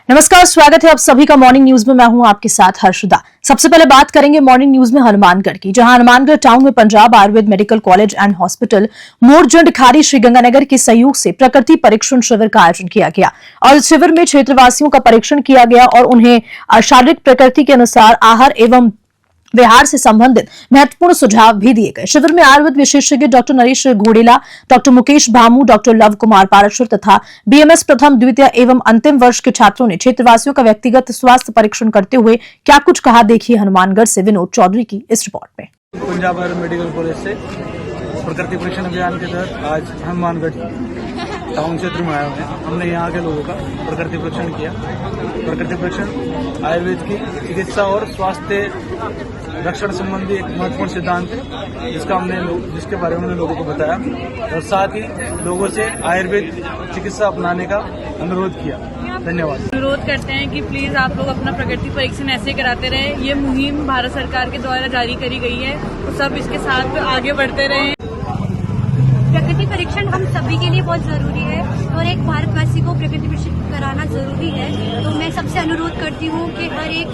नमस्कार, स्वागत है आप सभी का मॉर्निंग न्यूज में। मैं हूं आपके साथ हर्षदा। सबसे पहले बात करेंगे मॉर्निंग न्यूज में हनुमानगढ़ की, जहां हनुमानगढ़ टाउन में Punjab Ayurved medical college and hospital Morjand Khari Sriganganagar के सहयोग से प्रकृति परीक्षण शिविर का आयोजन किया गया और इस शिविर में क्षेत्रवासियों का परीक्षण किया गया और उन्हें शारीरिक प्रकृति के अनुसार आहार एवं विहार से संबंधित महत्वपूर्ण सुझाव भी दिए गए। शिविर में आयुर्वेद विशेषज्ञ doctor Naresh Ghodela, doctor Mukesh Bhamu, doctor Lav Kumar Parashar तथा बीएमएस प्रथम, द्वितीय एवं अंतिम वर्ष के छात्रों ने क्षेत्रवासियों का व्यक्तिगत स्वास्थ्य परीक्षण करते हुए क्या कुछ कहा, देखिए हनुमानगढ़ से विनोद चौधरी की इस रिपोर्ट में। पंजाब आयुर्वेद मेडिकल कॉलेज से प्रकृति परीक्षण अभियान के तहत आज हनुमानगढ़ टाउन क्षेत्र में आए हुए हैं। हमने यहाँ के लोगों का प्रकृति परीक्षण किया। प्रकृति परीक्षण आयुर्वेद की चिकित्सा और स्वास्थ्य रक्षण संबंधी एक महत्वपूर्ण सिद्धांत है, जिसके बारे में हमने लोगों को बताया और साथ ही लोगों से आयुर्वेद चिकित्सा अपनाने का अनुरोध किया। धन्यवाद। अनुरोध करते हैं कि प्लीज आप लोग अपना प्रकृति परीक्षण ऐसे कराते रहे। ये मुहिम भारत सरकार के द्वारा जारी करी गई है, तो सब इसके साथ आगे बढ़ते रहे। प्रकृति परीक्षण हम सभी के लिए बहुत जरूरी है और एक भारतवासी को प्रकृति परीक्षण कराना जरूरी है। तो मैं सबसे अनुरोध करती हूँ कि हर एक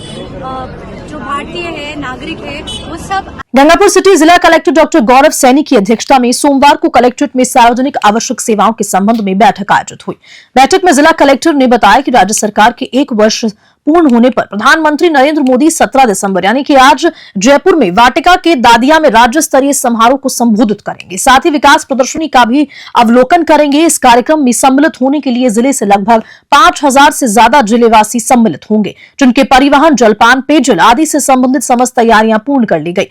जो भारतीय है, नागरिक है, वो सब। गंगापुर सिटी जिला कलेक्टर डॉक्टर गौरव सैनी की अध्यक्षता में सोमवार को कलेक्ट्रेट में सार्वजनिक आवश्यक सेवाओं के संबंध में बैठक आयोजित हुई। बैठक में जिला कलेक्टर ने बताया कि राज्य सरकार के 1 वर्ष पूर्ण होने पर प्रधानमंत्री नरेंद्र मोदी 17 दिसंबर यानी कि आज जयपुर में वाटिका के दादिया में राज्य स्तरीय समारोह को संबोधित करेंगे। साथ ही विकास प्रदर्शनी का भी अवलोकन करेंगे। इस कार्यक्रम में सम्मिलित होने के लिए जिले से लगभग 5000 से ज्यादा जिलेवासी सम्मिलित होंगे, जिनके परिवहन, जलपान, पेयजल आदि से संबंधित समस्त तैयारियां पूर्ण कर ली गई।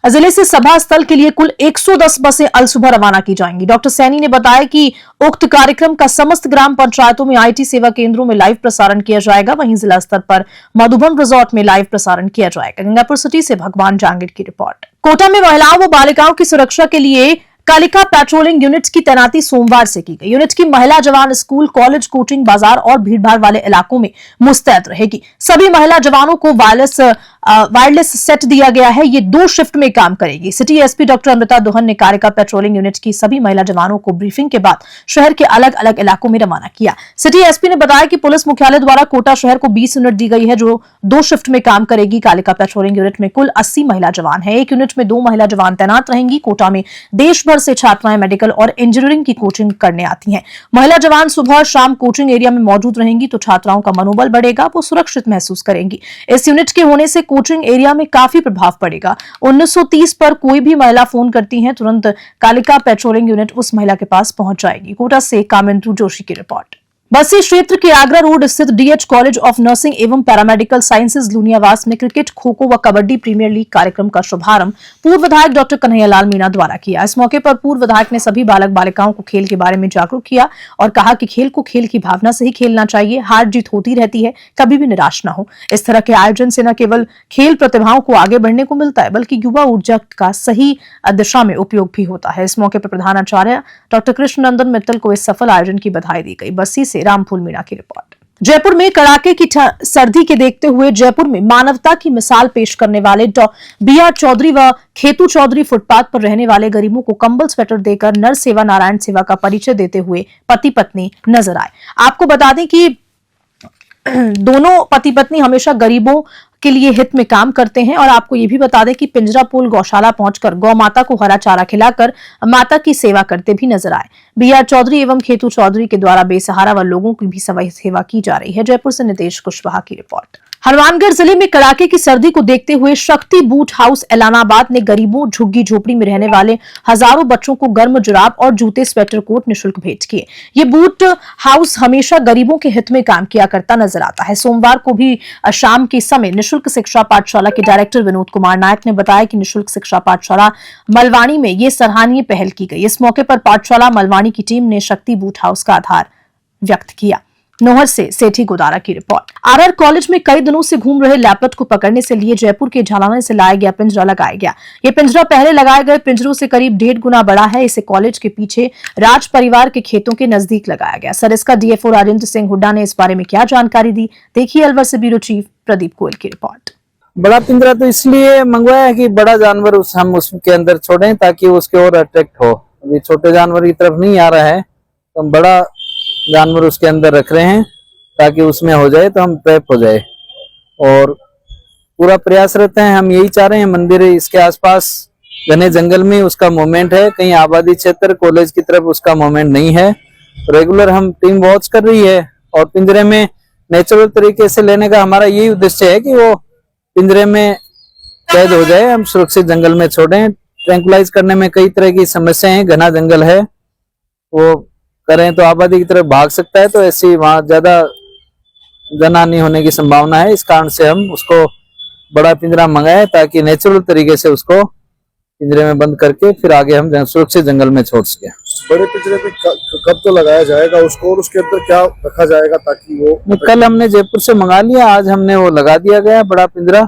जिले से सभा स्थल के लिए कुल 110 बसें अल सुबह रवाना की जाएंगी। डॉक्टर सैनी ने बताया कि उक्त कार्यक्रम का समस्त ग्राम पंचायतों में आईटी सेवा केंद्रों में लाइव प्रसारण किया जाएगा। वहीं जिला स्तर पर मधुबन रिजॉर्ट में लाइव प्रसारण किया जाएगा। गंगापुर सिटी से भगवान जांगिर की रिपोर्ट। कोटा में महिलाओं व बालिकाओं की सुरक्षा के लिए कालिका पेट्रोलिंग यूनिट्स की तैनाती सोमवार से की गई। यूनिट की महिला जवान स्कूल, कॉलेज, कोचिंग, बाजार और भीड़भाड़ वाले इलाकों में मुस्तैद रहेगी। सभी महिला जवानों को वायरलेस सेट दिया गया है। ये 2 शिफ्ट में काम करेगी। सिटी एसपी डॉक्टर अमृता दोहन ने कालिका पेट्रोलिंग यूनिट की सभी महिला जवानों को ब्रीफिंग के बाद शहर के अलग अलग इलाकों में रवाना किया। सिटी एसपी ने बताया कि पुलिस मुख्यालय द्वारा कोटा शहर को 20 यूनिट दी गई है, जो 2 शिफ्ट में काम करेगी। कालिका पेट्रोलिंग यूनिट में कुल 80 महिला जवान है। एक यूनिट में 2 महिला जवान तैनात रहेंगी। कोटा में देश भर से छात्राएं मेडिकल और इंजीनियरिंग की कोचिंग करने आती हैं। महिला जवान सुबह शाम कोचिंग एरिया में मौजूद रहेंगी, तो छात्राओं का मनोबल बढ़ेगा, वो सुरक्षित महसूस करेंगी। इस यूनिट के होने से कोचिंग एरिया में काफी प्रभाव पड़ेगा। 1930 पर कोई भी महिला फोन करती है, तुरंत कालिका पेट्रोलिंग यूनिट उस महिला के पास पहुंच जाएगी। कोटा से कामेंद्रू जोशी की रिपोर्ट। बस्सी क्षेत्र के आगरा रोड स्थित डीएच कॉलेज ऑफ नर्सिंग एवं पैरामेडिकल साइंसेज लुनियावास में क्रिकेट, खो खो व कबड्डी प्रीमियर लीग कार्यक्रम का शुभारंभ पूर्व विधायक डॉक्टर कन्हैयालाल मीणा द्वारा किया। इस मौके पर पूर्व विधायक ने सभी बालक बालिकाओं को खेल के बारे में जागरूक किया और कहा कि खेल को खेल की भावना से ही खेलना चाहिए। हार जीत होती रहती है, कभी भी निराश न हो। इस तरह के आयोजन से न केवल खेल प्रतिभाओं को आगे बढ़ने को मिलता है, बल्कि युवा ऊर्जा का सही दिशा में उपयोग भी होता है। इस मौके पर प्रधानाचार्य डॉक्टर कृष्ण नंदन मित्तल को इस सफल आयोजन की बधाई दी गई। बस्सी से रामफूल मीणा की रिपोर्ट। जयपुर में कड़ाके की सर्दी के देखते हुए जयपुर में मानवता की मिसाल पेश करने वाले बीआर चौधरी व खेतू चौधरी फुटपाथ पर रहने वाले गरीबों को कंबल, स्वेटर देकर नर सेवा नारायण सेवा का परिचय देते हुए पति पत्नी नजर आए। आपको बता दें कि दोनों पति पत्नी हमेशा गरीबों के लिए हित में काम करते हैं और आपको ये भी बता दें कि पिंजरापुल गौशाला पहुंचकर गौ माता को हरा चारा खिलाकर माता की सेवा करते भी नजर आए। बीआर चौधरी एवं खेतू चौधरी के द्वारा बेसहारा व लोगों की भी सेवा की जा रही है। जयपुर से नितेश कुशवाहा की रिपोर्ट। हनुमानगढ़ जिले में कड़ाके की सर्दी को देखते हुए शक्ति बूट हाउस एलानाबाद ने गरीबों, झुग्गी झोपड़ी में रहने वाले हजारों बच्चों को गर्म जुराब और जूते, स्वेटर, कोट निःशुल्क भेंट किए। ये बूट हाउस हमेशा गरीबों के हित में काम किया करता नजर आता है। सोमवार को भी शाम के समय निःशुल्क शिक्षा पाठशाला के डायरेक्टर विनोद कुमार नायक ने बताया कि निःशुल्क शिक्षा पाठशाला मलवानी में ये सराहनीय पहल की गई। इस मौके पर पाठशाला मलवानी की टीम ने शक्ति बूट हाउस का आभार व्यक्त किया। नोहर से सेठी गोदारा की रिपोर्ट। आरआर कॉलेज में कई दिनों से घूम रहे लैपट को पकड़ने से लिए जयपुर के झालाना से लाया गया पिंजरा लगाया गया। ये पिंजरा पहले लगाए गए पिंजरों से करीब 1.5 गुना बड़ा है। इसे कॉलेज के पीछे राज परिवार के खेतों के नजदीक लगाया गया। सरिस्का डीएफओ राजेंद्र सिंह हुड्डा ने इस बारे में क्या जानकारी दी, देखिए अलवर से ब्यूरो चीफ प्रदीप गोयल की रिपोर्ट। बड़ा पिंजरा तो इसलिए मंगवाया है कि बड़ा जानवर हम उसके अंदर छोड़ें ताकि उसके और अट्रैक्ट हो। अभी छोटे जानवर की तरफ नहीं आ रहा है, तो हम बड़ा जानवर उसके अंदर रख रहे हैं ताकि उसमें हो जाए तो हम ट्रैप हो जाए। और पूरा प्रयास रहते हैं, हम यही चाह रहे हैं। मंदिर इसके आसपास घने जंगल में उसका मूवमेंट है, कहीं आबादी क्षेत्र कॉलेज की तरफ उसका मूवमेंट नहीं है। रेगुलर हम टीम वॉच कर रही है और पिंजरे में नेचुरल तरीके से लेने का हमारा यही उद्देश्य है कि वो पिंजरे में कैद हो जाए, हम सुरक्षित जंगल में छोड़ें। ट्रैंकुलाइज करने में कई तरह की समस्या है, घना जंगल है, वो करें तो आबादी की तरफ भाग सकता है, तो ऐसी वहां ज्यादा जनहानि होने की संभावना है। इस कारण से हम उसको बड़ा पिंजरा मंगाए ताकि नेचुरल तरीके से उसको पिंजरे में बंद करके फिर आगे हम सुरक्षित जंगल में छोड़ सके। बड़े पिंजरे पे कब तो लगाया जाएगा उसको और उसके अंदर क्या रखा जाएगा ताकि वो? कल हमने जयपुर से मंगा लिया, आज हमने वो लगा दिया गया बड़ा पिंजरा।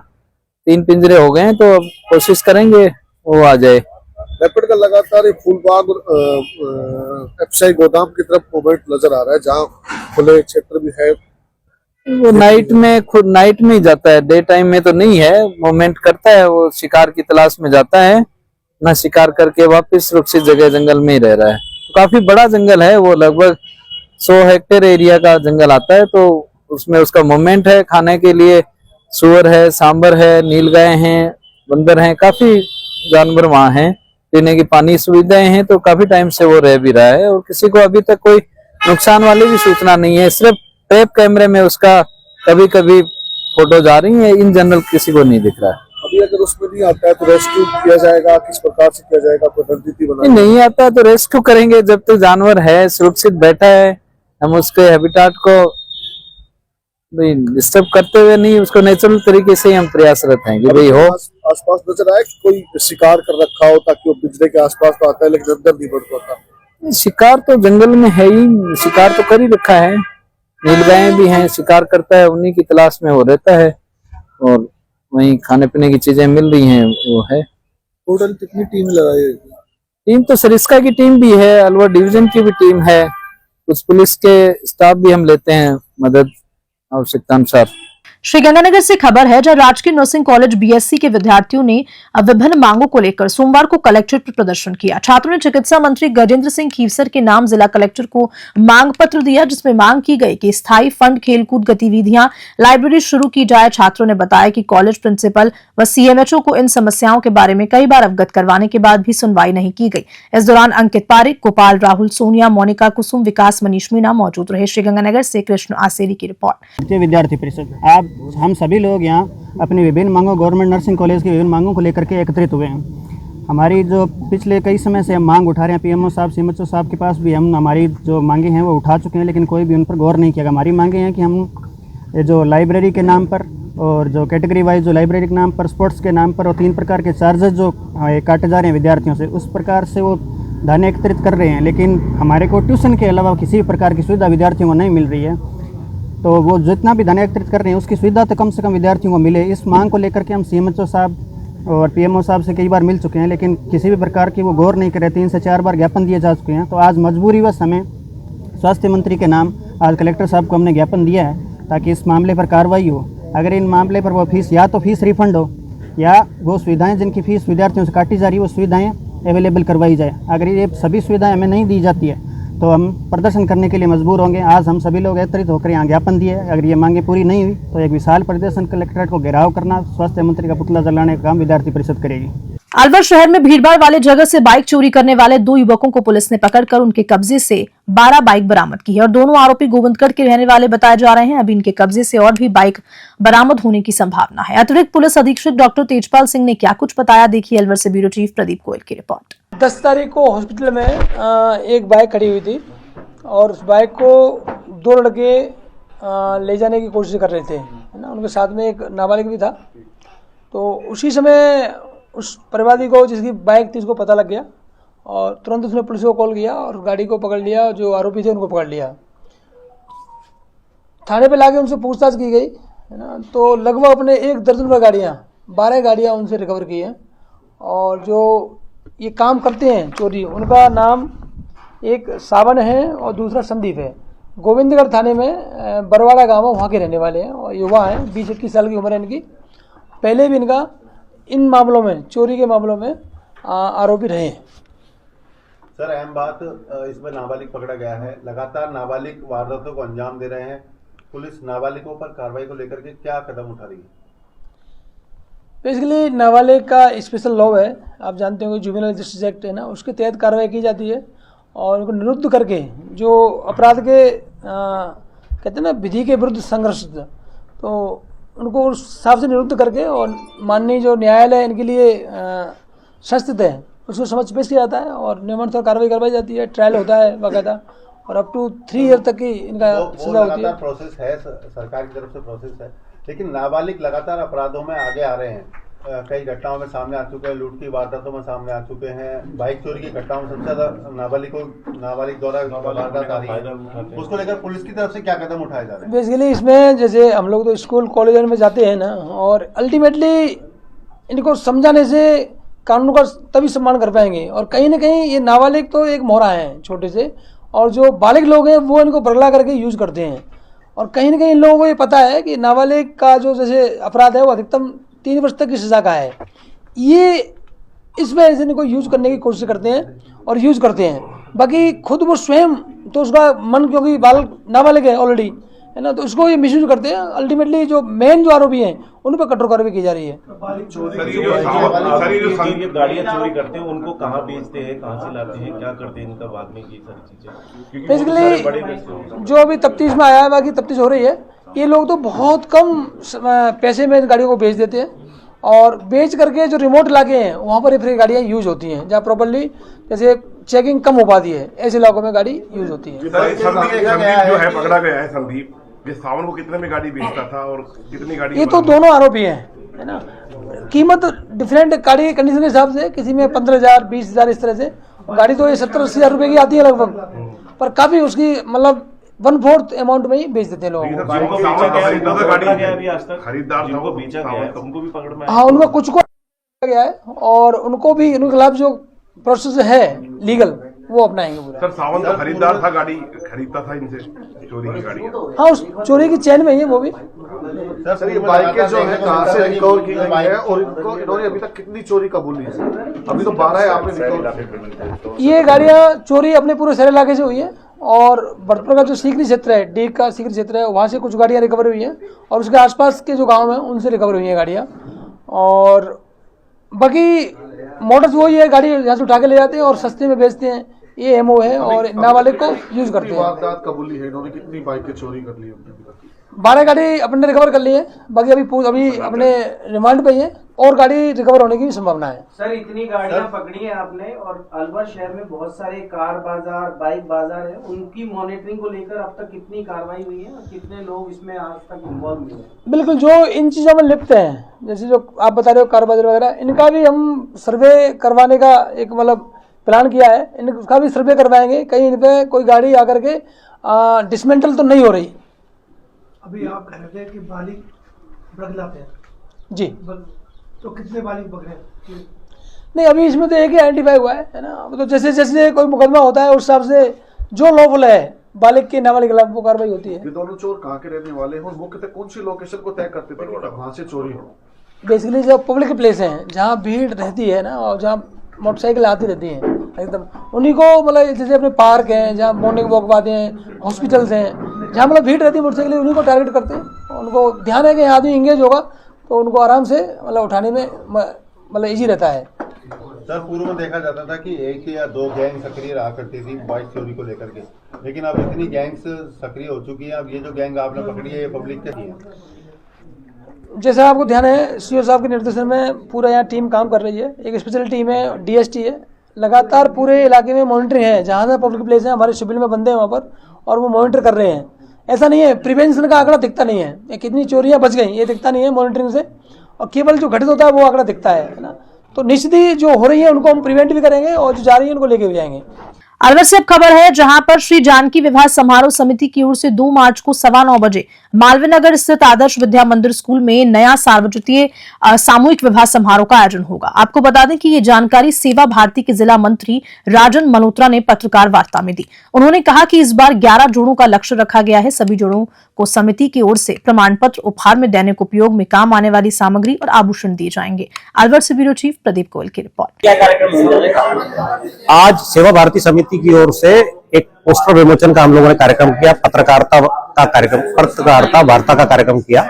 3 पिंजरे हो गए हैं, तो अब कोशिश करेंगे वो आ जाए। लेपर्ड का लगातार फूलबाग एफसीआई गोदाम की तरफ मूवमेंट नजर आ रहा है, जहाँ खुले क्षेत्र भी है। वो नाइट में खुद नाइट में ही जाता है, डे टाइम में तो नहीं है। मूवमेंट करता है, वो शिकार की तलाश में जाता है, ना शिकार करके वापस सुरक्षित जगह जंगल में ही रह रहा है। तो काफी बड़ा जंगल है, वो लगभग 100 हेक्टेयर एरिया का जंगल आता है, तो उसमें उसका मूवमेंट है। खाने के लिए सुअर है, सांबर है, नीलगाय हैं, बंदर हैं, काफी जानवर वहां हैं। पीने की पानी सुविधाएं हैं, तो काफी टाइम से वो रह भी रहा है और किसी को अभी तक कोई नुकसान वाली भी सूचना नहीं है। सिर्फ ट्रैप कैमरे में उसका कभी कभी फोटो जा रही है, इन जनरल किसी को नहीं दिख रहा है। अभी अगर उसमें नहीं आता है तो रेस्क्यू किया जाएगा, किस प्रकार से किया जाएगा, कोई रणनीति बनाई? नहीं आता तो रेस्क्यू करेंगे। जब तक जानवर है, सुरक्षित बैठा है, हम उसके हैबिटाट को डिस्टर्ब करते हुए नहीं, उसको नेचुरल तरीके से हम प्रयासरत हैं कि भाई हो। आसपास नजर आया कि कोई शिकार कर रखा हो ताकि वो पिंजरे के आसपास तो आता है लेकिन अंदर नहीं बढ़ पाता? शिकार तो जंगल में है ही, शिकार तो कर ही रखा है। नीलगायें भी हैं, शिकार करता है, उन्हीं की तलाश में वो रहता है और वहीं खाने पीने की चीजें मिल रही हैं, वो है। टोटल कितनी टीम लगाई है? टीम तो सरिस्का की टीम भी है, अलवर डिवीजन की भी टीम है, कुछ पुलिस के स्टाफ भी हम लेते हैं मदद आवश्यकता अनुसार। श्रीगंगानगर से खबर है, जहां राजकीय नर्सिंग कॉलेज बीएससी के विद्यार्थियों ने विभिन्न मांगों को लेकर सोमवार को कलेक्ट्रेट पर प्रदर्शन किया। छात्रों ने चिकित्सा मंत्री गजेंद्र सिंह खीवसर के नाम जिला कलेक्टर को मांग पत्र दिया, जिसमें मांग की गई कि स्थायी फंड, खेलकूद गतिविधियां, लाइब्रेरी शुरू की जाए। छात्रों ने बताया कि कॉलेज प्रिंसिपल व सीएमएचओ को इन समस्याओं के बारे में कई बार अवगत करवाने के बाद भी सुनवाई नहीं की गई। इस दौरान अंकित पारिक, गोपाल, राहुल, सोनिया, मोनिका, कुसुम, विकास, मनीष मीणा मौजूद रहे। श्रीगंगानगर से कृष्ण आसेरी की रिपोर्ट। विद्यार्थी परिषद, आप हम सभी लोग यहाँ अपनी विभिन्न मांगों, गवर्नमेंट नर्सिंग कॉलेज की विभिन्न मांगों को लेकर के एकत्रित हुए हैं। हमारी जो पिछले कई समय से हम मांग उठा रहे हैं, पीएमओ साहब, सीएमएचओ साहब के पास भी हम हमारी जो मांगे हैं वो उठा चुके हैं, लेकिन कोई भी उन पर गौर नहीं किया। हमारी मांगे हैं कि हम जो लाइब्रेरी के नाम पर और जो कैटेगरी वाइज जो लाइब्रेरी के नाम पर, स्पोर्ट्स के नाम पर और 3 प्रकार के चार्जेस जो काटे जा रहे हैं विद्यार्थियों से, उस प्रकार से वो धन एकत्रित कर रहे हैं, लेकिन हमारे को ट्यूशन के अलावा किसी भी प्रकार की सुविधा विद्यार्थियों को नहीं मिल रही है। तो वो जितना भी धन एकत्रित कर रहे हैं उसकी सुविधा तो कम से कम विद्यार्थियों को मिले। इस मांग को लेकर के हम सीएमएचओ साहब और पीएमओ साहब से कई बार मिल चुके हैं, लेकिन किसी भी प्रकार की वो गौर नहीं कर रहे। 3 से 4 बार ज्ञापन दिए जा चुके हैं। तो आज मजबूरीवश हमें स्वास्थ्य मंत्री के नाम आज कलेक्टर साहब को हमने ज्ञापन दिया है ताकि इस मामले पर कार्रवाई हो। अगर इन मामले पर वो फीस, या तो फीस रिफंड हो या वो सुविधाएँ जिनकी फीस विद्यार्थियों से काटी जा रही है वो सुविधाएँ अवेलेबल करवाई जाए। अगर ये सभी सुविधाएँ हमें नहीं दी जाती है तो हम प्रदर्शन करने के लिए मजबूर होंगे। आज हम सभी लोग एकत्रित होकर यहाँ ज्ञापन दिए। अगर ये मांगे पूरी नहीं हुई तो एक विशाल प्रदर्शन, कलेक्ट्रेट को घेराव करना, स्वास्थ्य मंत्री का पुतला जलाने का काम विद्यार्थी परिषद करेगी। अलवर शहर में भीड़भाड़ वाले जगह से बाइक चोरी करने वाले 2 युवकों को पुलिस ने पकड़कर उनके कब्जे से 12 बाइक बरामद की है और दोनों आरोपी गोविंदगढ़ के रहने वाले बताए जा रहे हैं। अभी इनके कब्जे से और भी बाइक बरामद होने की संभावना है। अतिरिक्त पुलिस अधीक्षक डॉक्टर तेजपाल सिंह ने क्या कुछ बताया, देखिए अलवर से ब्यूरो चीफ प्रदीप गोयल की रिपोर्ट। 10 तारीख को हॉस्पिटल में एक बाइक खड़ी हुई थी और उस बाइक को 2 लड़के ले जाने की कोशिश कर रहे थे, है ना। उनके साथ में एक नाबालिग भी था। तो उसी समय उस परिवादी को, जिसकी बाइक थी, उसको पता लग गया और तुरंत उसने पुलिस को कॉल किया और गाड़ी को पकड़ लिया। जो आरोपी थे उनको पकड़ लिया, थाने पे लाके उनसे पूछताछ की गई, है ना। तो लगभग अपने 1 दर्जन गाड़ियाँ, 12 गाड़ियाँ उनसे रिकवर की हैं। और जो ये काम करते हैं चोरी, उनका नाम एक सावन है और दूसरा संदीप है। गोविंदगढ़ थाने में बरवाड़ा गांव है, वहाँ के रहने वाले हैं और युवा हैं। 20-21 साल की उम्र है इनकी। पहले भी इनका इन मामलों में, चोरी के मामलों में आरोपी रहे हैं। सर, अहम बात इसमें नाबालिग पकड़ा गया है। लगातार नाबालिग वारदातों को अंजाम दे रहे हैं। पुलिस नाबालिगों पर कार्रवाई को लेकर के क्या कदम उठा रही है? बेसिकली नाबालिग का स्पेशल लॉ है, आप जानते हो कि जुवेनाइल जस्टिस एक्ट है ना, उसके तहत कार्रवाई की जाती है और उनको निरुद्ध करके जो अपराध के कहते हैं ना विधि के विरुद्ध संघर्ष, तो उनको उस हिसाब से निरुद्ध करके और माननीय जो न्यायालय इनके लिए संस्थित है उसको समझ पेश किया जाता है और नियमानुसार कार्रवाई करवाई जाती है। ट्रायल होता है बाकायदा और अप टू 3 ईयर तक की इनका सजा होती है। प्रोसेस है, सरकार की तरफ से प्रोसेस है, लेकिन नाबालिग लगातार अपराधों में आगे आ रहे हैं। कई घटनाओं में सामने आ चुके हैं, लूट की वारदातों में सामने आ चुके हैं, बाइक चोरी की घटनाओं में सबसे ज्यादा नाबालिग द्वारा वारदात आ रही है। उसको लेकर पुलिस की तरफ से क्या कदम उठाए जा रहे हैं? बेसिकली इसमें जैसे हम लोग तो स्कूल कॉलेज में जाते हैं ना, और अल्टीमेटली इनको समझाने से कानून का तभी सम्मान कर पाएंगे। और कहीं ना कहीं ये नाबालिग तो एक मोहरा है छोटे से, और जो बालिग लोग हैं वो इनको बरगला करके यूज करते हैं। और कहीं ना कहीं इन लोगों को ये पता है कि नाबालिग का जो जैसे अपराध है वो अधिकतम 3 वर्ष तक की सजा का है। ये इस वजह से इनको यूज करने की कोशिश करते हैं और यूज करते हैं। बाकी खुद वो स्वयं तो उसका मन, क्योंकि नाबालिग है ऑलरेडी, है ना, तो उसको ये मिसयूज करते हैं। अल्टीमेटली जो मेन जो आरोपी हैं उन पर कठोर कार्रवाई की जा रही है। गाड़ियाँ चोरी करते हैं उनको कहाँ बेचते हैं, कहाँ से लाते हैं, क्या करते हैं, इनका बाद में ये सारी चीजें बेसिकली जो अभी तफ्तीश में आया है, बाकी तफ्तीश हो रही है। ये लोग तो बहुत कम पैसे में इन गाड़ियों को बेच देते हैं और बेच करके जो रिमोट इलाके हैं वहाँ पर ये फ्री गाड़ियाँ यूज होती हैं, जहाँ प्रॉपर्ली जैसे चेकिंग कम हो पाती है, ऐसे इलाकों में गाड़ी यूज होती है। संदीप जो है पकड़ा गया है, संदीप ये सावन को कितने में गाड़ी बेचता था और कितनी गाड़ी? ये तो दोनों आरोपी हैं, है ना। कीमत डिफरेंट गाड़ी के कंडीशन के हिसाब से, किसी में 15,000 20,000 इस तरह से। गाड़ी तो ये 70-80 हज़ार रुपए की आती है लगभग, पर काफी उसकी मतलब 1/4 अमाउंट में ही बेच देते हैं लोग। हाँ, उनको कुछ को गया है और उनको भी उनके खिलाफ जो प्रोसेस है लीगल वो अपनाएंगे पूरा। सर सावन का खरीदार था, गाड़ी खरीदता था इनसे चोरी की गाड़ी। हाँ, उस चोरी की चैन में ही है वो भी। सर ये बाइकें जो है कहाँ से रिकवर की गई है और इन्होंने अभी तक कितनी चोरी कबूली है? अभी तो 12 है आपने रिकवर। ये गाड़ियाँ चोरी अपने पूरे शहर इलाके से हुई है और भरतपुर का जो सीकरी क्षेत्र है, डीग का सीकरी क्षेत्र है, वहाँ से कुछ गाड़ियाँ रिकवर हुई हैं और उसके आसपास के जो गाँव हैं उनसे रिकवर हुई हैं गाड़ियाँ। और बाकी मोटर्स वही है, गाड़ी यहाँ से उठा के ले जाते हैं और सस्ते में बेचते हैं, ये एमओ है और नाबालिग को यूज करते हैं। वारदात कबूली है, इन्होंने कितनी बाइकें चोरी कर ली? 12 गाड़ी अपने रिकवर कर ली है, बाकी अभी अपने रिमांड पे ही है और गाड़ी रिकवर होने की भी संभावना है। सर इतनी गाड़ियां पकड़ी हैं आपने और अलवर शहर में बहुत सारे कार बाजार, बाइक बाजार है, उनकी मॉनिटरिंग को लेकर अब तक कितनी कार्रवाई हुई है और कितने लोग इसमें आज तक इन्वॉल्व हुए हैं? बिल्कुल, जो इन चीज़ों में लिप्त हैं, जैसे जो आप बता रहे हो कार बाजार वगैरह, इनका भी हम सर्वे करवाने का एक मतलब प्लान किया है। इनका भी सर्वे करवाएंगे, कहीं इन पे कोई गाड़ी आकर के डिसमेंटल तो नहीं हो रही। अभी आप कह रहे थे कि बालिग बगलाते हैं जी, तो कितने बालिग बगले? नहीं, अभी इसमें तो एक ही आइडेंटिफाई हुआ है ना। तो जैसे जैसे कोई मुकदमा होता है उस हिसाब से जो लॉफुल है बालिग के नाबालिग के खिलाफ वो कार्रवाई होती है। ये दोनों चोर कहाँ के रहने वाले हैं और मुख्यतः कौन सी लोकेशन को तय करते थे कि वहाँ से चोरी हो? बेसिकली जो पब्लिक प्लेस हैं जहाँ भीड़ रहती है ना और जहाँ मोटरसाइकिल आती रहती हैं एकदम, उन्हीं को मतलब जैसे अपने पार्क हैं जहाँ मॉर्निंग वॉक पाते हैं, हॉस्पिटल्स हैं जहाँ मतलब भीड़ रहती है मोटरसाइकिल, उन्हीं को टारगेट करते हैं। उनको ध्यान है कि आदमी इंगेज होगा तो उनको आराम से मतलब उठाने में मतलब ईजी रहता है। सर पूर्व में देखा जाता था कि 1 या 2 गैंग सक्रिय रहा करती थी बाइक चोरी को लेकर के, लेकिन अब इतनी गैंग्स सक्रिय हो चुकी है। अब ये जो गैंग आपने पकड़ी है ये पब्लिक की है? जैसा आपको ध्यान है, सीओ साहब के निर्देशन में पूरा यहाँ टीम काम कर रही है। एक स्पेशल टीम है, डीएसटी है, लगातार पूरे इलाके में मॉनिटरिंग है। जहाँ जहाँ पब्लिक प्लेस है हमारे शिविर में बंदे हैं वहाँ पर और वो मॉनिटर कर रहे हैं। ऐसा नहीं है, प्रिवेंशन का आंकड़ा दिखता नहीं है, कितनी चोरियाँ बच गई ये दिखता नहीं है मॉनिटरिंग से, और केवल जो घटित होता है वो आंकड़ा दिखता है ना। तो निश्चित ही जो हो रही है उनको हम प्रिवेंट भी करेंगे और जो जा रही है उनको लेके भी जाएंगे। अलवर से अब खबर है जहां पर श्री जानकी विवाह समारोह समिति की ओर से 2 मार्च को 9:15 बजे मालवीय नगर स्थित आदर्श विद्या मंदिर स्कूल में नया सार्वजनिक सामूहिक विवाह समारोह का आयोजन होगा। आपको बता दें कि ये जानकारी सेवा भारती के जिला मंत्री राजन मल्होत्रा ने पत्रकार वार्ता में दी। उन्होंने कहा कि इस बार 11 जोड़ों का लक्ष्य रखा गया है। सभी जोड़ों को समिति की ओर से प्रमाण पत्र, उपहार में दैनिक उपयोग में काम आने वाली सामग्री और आभूषण दिए जाएंगे। अलवर से ब्यूरो चीफ प्रदीप गोयल की रिपोर्ट। आज सेवा भारती समिति समिति की ओर से एक पोस्टर विमोचन का हम लोगों ने कार्यक्रम किया, पत्रकारिता वार्ता का कार्यक्रम किया।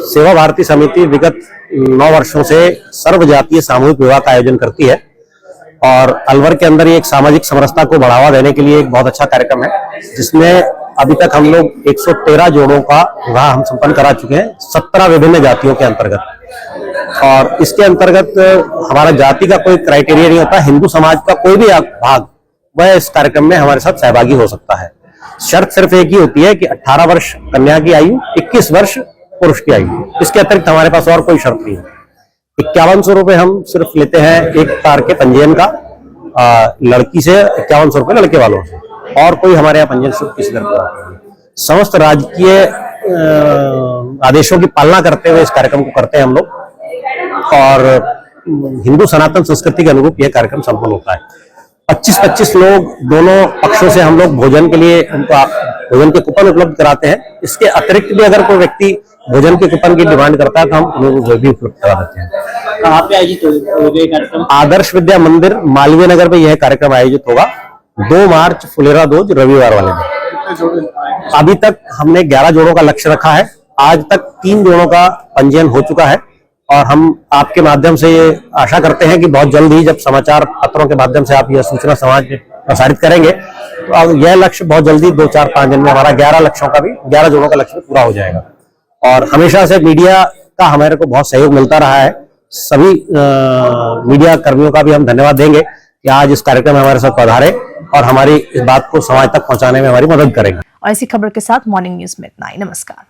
सेवा भारती समिति विगत 9 वर्षों से सर्वजातीय सामूहिक विवाह का आयोजन करती है और अलवर के अंदर ये एक सामाजिक समरसता को बढ़ावा देने के लिए एक बहुत अच्छा कार्यक्रम है, जिसमें अभी तक हम लोग 113 जोड़ों का विवाह हम संपन्न करा चुके हैं 17 विभिन्न जातियों के अंतर्गत। और इसके अंतर्गत हमारा जाति का कोई क्राइटेरिया नहीं होता, हिंदू समाज का कोई भी भाग वह इस कार्यक्रम में हमारे साथ सहभागी हो सकता है। शर्त सिर्फ एक ही होती है कि 18 वर्ष कन्या की आयु, 21 वर्ष पुरुष की आयु, इसके अतिरिक्त हमारे पास और कोई शर्त नहीं है। 5100 रुपए हम सिर्फ लेते हैं एक तार के पंजीयन का, लड़की से 5100 रुपए लड़के वालों से, और कोई हमारे यहाँ पंजीयन शुल्क किसी तरह का। समस्त राजकीय आदेशों की पालना करते हुए इस कार्यक्रम को करते हैं हम लोग, और हिंदू सनातन संस्कृति के अनुरूप यह कार्यक्रम संपन्न होता है। 25-25 लोग दोनों पक्षों से हम लोग भोजन के लिए उनका भोजन के कूपन उपलब्ध कराते हैं। इसके अतिरिक्त भी अगर कोई व्यक्ति भोजन के कूपन की डिमांड करता है तो हम उनको वो भी उपलब्ध करा देते हैं। कहाँ पे आयोजित होगा कार्यक्रम? आदर्श विद्या मंदिर मालवीय नगर में यह कार्यक्रम आयोजित होगा 2 मार्च फुलेरा दोज रविवार वाले दिन। अभी तक हमने 11 जोड़ों का लक्ष्य रखा है। आज तक 3 जोड़ों का पंजीयन हो चुका है और हम आपके माध्यम से ये आशा करते हैं कि बहुत जल्द ही जब समाचार पत्रों के माध्यम से आप यह सूचना समाज में प्रसारित करेंगे तो अब यह लक्ष्य बहुत जल्दी 2-4-5 दिन में हमारा 11 जोड़ों का लक्ष्य पूरा हो जाएगा। और हमेशा से मीडिया का हमारे को बहुत सहयोग मिलता रहा है। सभी मीडिया कर्मियों का भी हम धन्यवाद देंगे कि आज इस कार्यक्रम में हमारे साथ पधारे और हमारी इस बात को समाज तक पहुंचाने में हमारी मदद करेंगे। और इसी खबर के साथ मॉर्निंग न्यूज में इतना ही। नमस्कार।